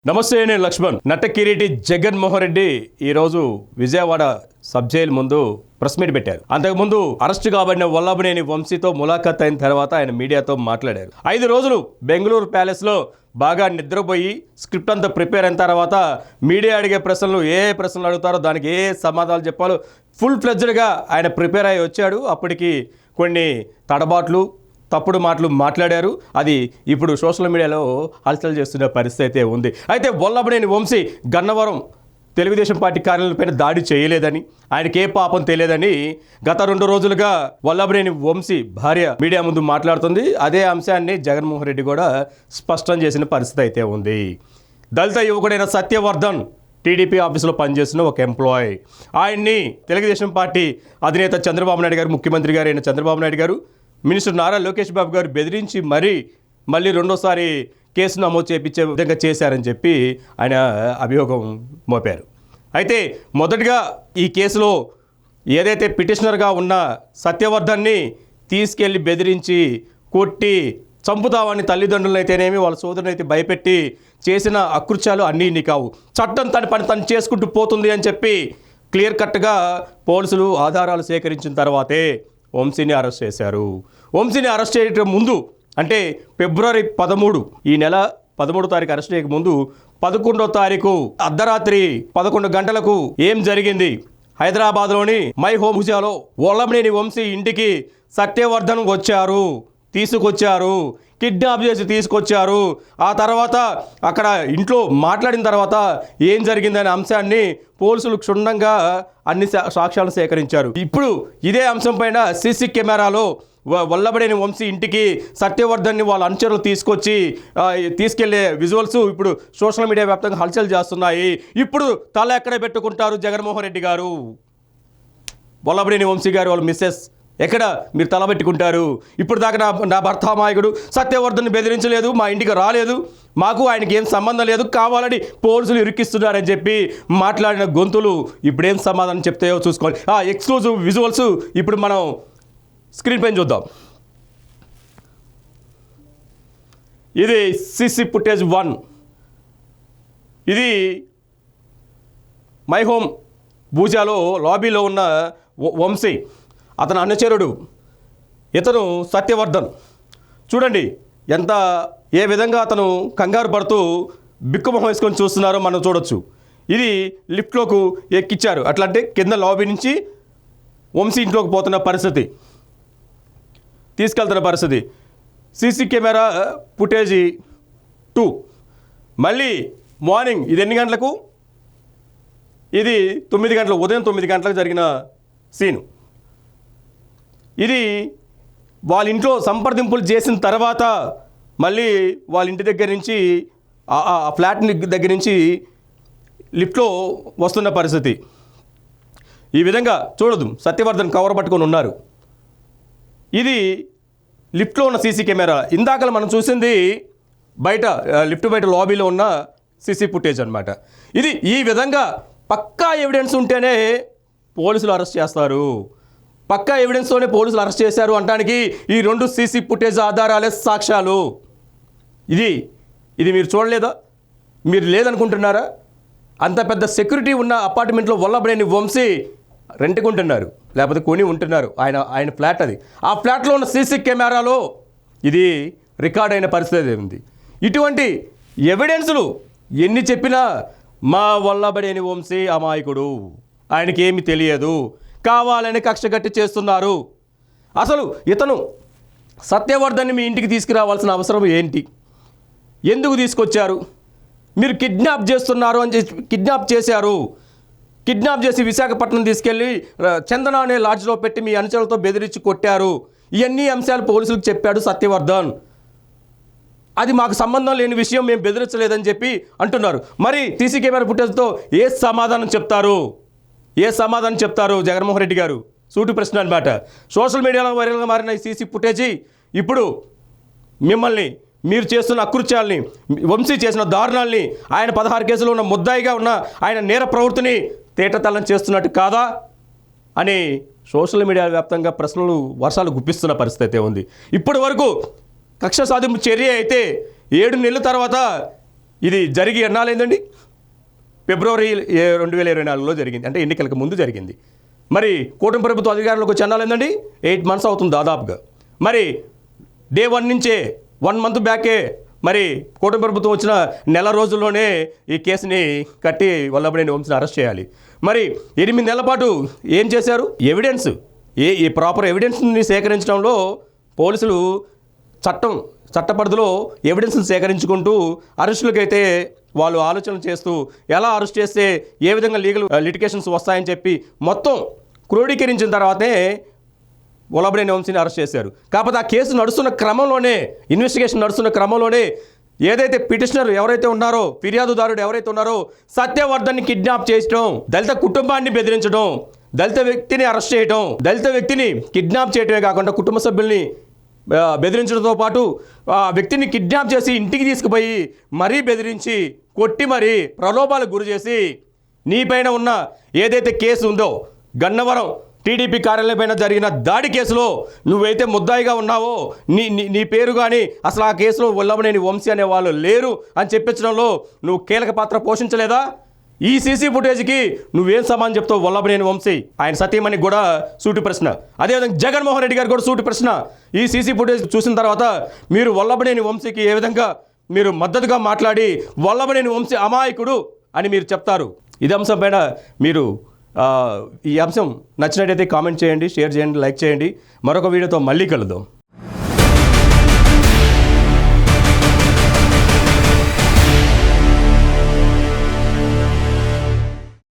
నమస్తే, నేను లక్ష్మణ్. నట కిరీటి జగన్మోహన్ రెడ్డి ఈరోజు విజయవాడ సబ్ జైలు ముందు ప్రెస్ మీట్ పెట్టారు. అంతకుముందు అరెస్ట్ కాబడిన వల్లభనేని వంశీతో ములాఖాత్ అయిన తర్వాత ఆయన మీడియాతో మాట్లాడారు. 5 రోజులు బెంగళూరు ప్యాలెస్లో బాగా నిద్రపోయి స్క్రిప్ట్ అంతా ప్రిపేర్ అయిన తర్వాత మీడియా అడిగే ప్రశ్నలు ఏ ప్రశ్నలు అడుగుతారో దానికి ఏ సమాధానాలు చెప్పాలో ఫుల్ ఫ్లెడ్జ్డ్గా ఆయన ప్రిపేర్ అయ్యి వచ్చాడు. అప్పటికి కొన్ని తడబాట్లు తప్పుడు మాటలు మాట్లాడారు. అది ఇప్పుడు సోషల్ మీడియాలో హల్చల్ చేస్తున్న పరిస్థితి అయితే ఉంది. అయితే వల్లభనేని వంశీ గన్నవరం తెలుగుదేశం పార్టీ కార్యాలయంపైన దాడి చేయలేదని, ఆయనకి ఏ పాపం తెలియదని గత 2 రోజులుగా వల్లభనేని వంశీ భార్య మీడియా ముందు మాట్లాడుతుంది. అదే అంశాన్ని జగన్మోహన్ రెడ్డి కూడా స్పష్టం చేసిన పరిస్థితి అయితే ఉంది. దళిత యువకుడైన సత్యవర్ధన్ టీడీపీ ఆఫీసులో పనిచేస్తున్న ఒక ఎంప్లాయీ. ఆయన్ని తెలుగుదేశం పార్టీ అధినేత చంద్రబాబు నాయుడు గారు, ముఖ్యమంత్రి గారు అయిన చంద్రబాబు నాయుడు గారు, మినిస్టర్ నారా లోకేష్ బాబు గారు బెదిరించి మళ్ళీ రెండోసారి కేసు నమోదు చేయించే విధంగా చేశారని చెప్పి ఆయన అభియోగం మోపారు. అయితే మొదటగా ఈ కేసులో ఏదైతే పిటిషనర్గా ఉన్న సత్యవర్ధన్ని తీసుకెళ్లి బెదిరించి కొట్టి చంపుతామని తల్లిదండ్రులనైతేనేమి వాళ్ళ సోదరునైతే భయపెట్టి చేసిన అకృత్యాలు అన్నీ ఇన్ని కావు. చట్టం తన పని తను చేసుకుంటూ పోతుంది అని చెప్పి క్లియర్ కట్గా పోలీసులు ఆధారాలు సేకరించిన తర్వాతే వంశీని అరెస్ట్ చేశారు. వంశీని అరెస్ట్ చేయడం ముందు అంటే ఫిబ్రవరి 13 ఈ నెల 13వ తారీఖు అరెస్ట్ చేయక ముందు 11వ తారీఖు అర్ధరాత్రి 11 గంటలకు ఏం జరిగింది? హైదరాబాద్లోని మై హోమ్ భుజాలో వల్లభనేని వంశీ ఇంటికి సత్యవర్ధన్ తీసుకొచ్చారు, కిడ్నాప్ చేసి తీసుకొచ్చారు. ఆ తర్వాత అక్కడ ఇంట్లో మాట్లాడిన తర్వాత ఏం జరిగిందనే అంశాన్ని పోలీసులు క్షుణ్ణంగా అన్ని సాక్ష్యాలను సేకరించారు. ఇప్పుడు ఇదే అంశం పైన సీసీ కెమెరాలో వల్లభనేని వంశీ ఇంటికి సత్యవర్ధన్ని వాళ్ళ అనుచరులు తీసుకెళ్లే విజువల్స్ ఇప్పుడు సోషల్ మీడియా వ్యాప్తంగా హల్చల్ చేస్తున్నాయి. ఇప్పుడు తల ఎక్కడ పెట్టుకుంటారు జగన్మోహన్ రెడ్డి గారు? వల్లభనేని వంశీ గారు వాళ్ళ మిస్సెస్ ఎక్కడ మీరు తలబెట్టుకుంటారు? ఇప్పుడు దాకా నా భర్త అమాయకుడు, సత్యవర్ధన్ని బెదిరించలేదు, మా ఇంటికి రాలేదు, మాకు ఆయనకి ఏం సంబంధం లేదు, కావాలని పోలీసులు ఇరికిస్తున్నారని చెప్పి మాట్లాడిన గొంతులు ఇప్పుడేం సమాధానం చెప్తాయో చూసుకోవాలి. ఎక్స్క్లూజివ్ విజువల్స్ ఇప్పుడు మనం స్క్రీన్ పైన చూద్దాం. ఇది సీసీ ఫుటేజ్ 1. ఇది మై హోమ్ భూజాలో లాబీలో ఉన్న వంశీ, అతను అనుచరుడు, ఇతను సత్యవర్ధన్. చూడండి ఏ విధంగా అతను కంగారు పడుతూ బిక్కుమొహం వేసుకొని చూస్తున్నారో మనం చూడొచ్చు. ఇది లిఫ్ట్లోకి ఎక్కిచ్చారు. అట్లా అంటే కింద లాబీ నుంచి వంశీ ఇంట్లోకి పోతున్న పరిస్థితి, తీసుకెళ్తున్న పరిస్థితి. CC camera footage 2. మళ్ళీ మార్నింగ్ ఇది ఎన్ని గంటలకు? ఇది 9 గంటలు, ఉదయం 9 గంటలకు జరిగిన సీను. ఇది వాళ్ళ ఇంట్లో సంప్రదింపులు చేసిన తర్వాత మళ్ళీ వాళ్ళ ఇంటి దగ్గర నుంచి ఆ ఫ్లాట్ దగ్గర నుంచి లిఫ్ట్లో వస్తున్న పరిస్థితి. ఈ విధంగా చూడదు, సత్యవర్ధన్ కవర్ పట్టుకొని ఉన్నారు. ఇది లిఫ్ట్లో ఉన్న సీసీ కెమెరా. ఇందాకలు మనం చూసింది లిఫ్ట్ బయట లాబీలో ఉన్న సీసీ ఫుటేజ్ అనమాట. ఇది ఈ విధంగా పక్కా ఎవిడెన్స్ ఉంటేనే పోలీసులు అరెస్ట్ చేస్తారు. పక్కా ఎవిడెన్స్తోనే పోలీసులు అరెస్ట్ చేశారు అనడానికి ఈ 2 సీసీ ఫుటేజ్ ఆధారాలే సాక్ష్యాలు. ఇది మీరు చూడలేదా? మీరు లేదనుకుంటున్నారా? అంత పెద్ద సెక్యూరిటీ ఉన్న అపార్ట్మెంట్లో వల్లభనేని వంశీ రెంట్కుంటున్నారు, లేకపోతే కొని ఉంటున్నారు. ఆయన ఫ్లాట్ అది. ఆ ఫ్లాట్లో ఉన్న సీసీ కెమెరాలో ఇది రికార్డ్ అయిన పరిస్థితి ఉంది. ఇటువంటి ఎవిడెన్సులు ఎన్ని చెప్పినా మా వల్లభనేని వంశీ అమాయకుడు, ఆయనకి ఏమి తెలియదు, కావాలని కక్ష కట్టి చేస్తున్నారు. అసలు ఇతను సత్యవర్ధన్ని మీ ఇంటికి తీసుకురావాల్సిన అవసరం ఏంటి? ఎందుకు తీసుకొచ్చారు? మీరు కిడ్నాప్ చేస్తున్నారు అని కిడ్నాప్ చేశారు. కిడ్నాప్ చేసి విశాఖపట్నం తీసుకెళ్ళి చందన అనే లాడ్జ్లో పెట్టి మీ అనుచరులతో బెదిరించి కొట్టారు. ఇవన్నీ అంశాలు పోలీసులకు చెప్పాడు సత్యవర్ధన్. అది మాకు సంబంధం లేని విషయం, మేము బెదిరించలేదని చెప్పి అంటున్నారు. మరి సీసీ కెమెరా ఫుటేజ్తో ఏ సమాధానం చెప్తారు జగన్మోహన్ రెడ్డి గారు? సూటి ప్రశ్న అనమాట. సోషల్ మీడియాలో వైరల్గా మారిన ఈ సీసీ ఫుటేజీ ఇప్పుడు మిమ్మల్ని, మీరు చేస్తున్న అకృత్యాల్ని, వంశీ చేసిన దారుణాల్ని, ఆయన 16 కేసులో ఉన్న ముద్దాయిగా ఉన్న ఆయన నేర ప్రవృత్తిని తేటతల్లం చేస్తున్నట్టు కాదా అని సోషల్ మీడియా వ్యాప్తంగా ప్రశ్నలు వర్షాలు గుప్పిస్తున్న పరిస్థితి అయితే ఉంది. ఇప్పటి వరకు కక్ష సాధింపు చర్య అయితే 7 నెలల తర్వాత ఇది జరిగి ఎన్నాళ్ళైందండి? ఫిబ్రవరి 2024లో జరిగింది, అంటే ఎన్నికలకు ముందు జరిగింది. మరి కూటమి ప్రభుత్వం అధికారంలోకి వచ్చి ఎన్నాళ్ళైందండి? 8 months అవుతుంది దాదాపుగా. మరి డే 1 నుంచే 1 month బ్యాకే మరి కూటమి ప్రభుత్వం వచ్చిన నెల రోజుల్లోనే ఈ కేసుని కట్టి వల్లభనేని వంశీని అరెస్ట్ చేయాలి. మరి 8 నెలల పాటు ఏం చేశారు? ఎవిడెన్స్, ఈ ప్రాపర్ ఎవిడెన్స్ని సేకరించడంలో పోలీసులు చట్ట పరిధిలో ఎవిడెన్స్ని సేకరించుకుంటూ అరెస్టులకైతే వాళ్ళు ఆలోచనలు చేస్తూ ఎలా అరెస్ట్ చేస్తే ఏ విధంగా లీగల్ లిటిగేషన్స్ వస్తాయని చెప్పి మొత్తం క్రోడీకరించిన తర్వాతే వల్లభనేని వంశీని అరెస్ట్ చేశారు. కాకపోతే ఆ కేసు నడుస్తున్న క్రమంలోనే, ఇన్వెస్టిగేషన్ నడుస్తున్న క్రమంలోనే ఏదైతే పిటిషనర్ ఎవరైతే ఉన్నారో, ఫిర్యాదుదారుడు ఎవరైతే ఉన్నారో సత్యవర్ధన్ని కిడ్నాప్ చేయడం, దళిత కుటుంబాన్ని బెదిరించడం, దళిత వ్యక్తిని అరెస్ట్ చేయడం, దళిత వ్యక్తిని కిడ్నాప్ చేయడమే కాకుండా కుటుంబ సభ్యుల్ని బెదిరించడంతో పాటు ఆ వ్యక్తిని కిడ్నాప్ చేసి ఇంటికి తీసుకుపోయి మరీ బెదిరించి కొట్టి మరీ ప్రలోభాలకు గురి చేసి నీపైన ఉన్న ఏదైతే కేసు ఉందో గన్నవరం టీడీపీ కార్యాలయం పైన జరిగిన దాడి కేసులో నువ్వైతే ముద్దాయిగా ఉన్నావో నీ పేరు కానీ అసలు ఆ కేసులో వల్లభనేని వంశీ అనే వాళ్ళు లేరు అని చెప్పించడంలో నువ్వు కీలక పాత్ర పోషించలేదా? ఈ సీసీ ఫుటేజ్కి నువ్వేం సమానం చెప్తావు వల్లభనేని వంశీ? ఆయన సతీమణికి కూడా సూటి ప్రశ్న. అదేవిధంగా జగన్మోహన్ రెడ్డి గారు కూడా సూటి ప్రశ్న. ఈ సీసీ ఫుటేజ్ చూసిన తర్వాత మీరు వల్లభనేని వంశీకి ఏ విధంగా మీరు మద్దతుగా మాట్లాడి వల్లభనేని వంశీ అమాయకుడు అని మీరు చెప్తారు? ఇది అంశం పైన మీరు ఈ అంశం నచ్చినట్టయితే కామెంట్ చేయండి, షేర్ చేయండి, లైక్ చేయండి. మరొక వీడియోతో మళ్ళీ కలుద్దాం.